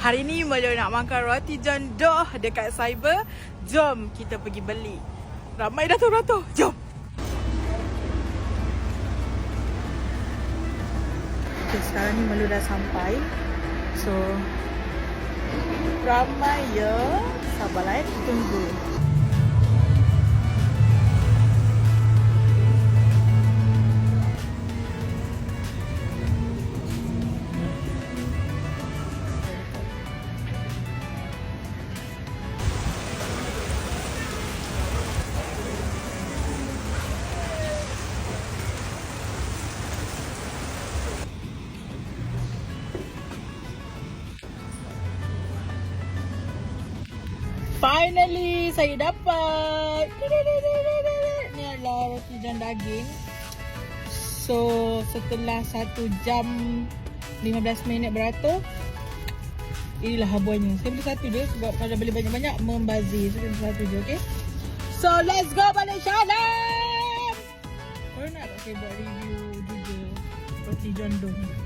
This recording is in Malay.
Hari ni Melu nak makan roti john dough dekat Cyber. Jom kita pergi beli. Ramai Dato'. Jom. Okay, sekarang ni Melu dah sampai. So ramai ya. Sabarlah kita tunggu. Finally, saya dapat. Ni adalah roti john daging. So, setelah 1 jam 15 minit beratur, inilah habuannya. Saya beli satu je sebab kalau beli banyak-banyak membazir. So, saya beli satu je, okay? So, let's go balik Shalom! Korang nak tak saya buat review juga roti john dough ni?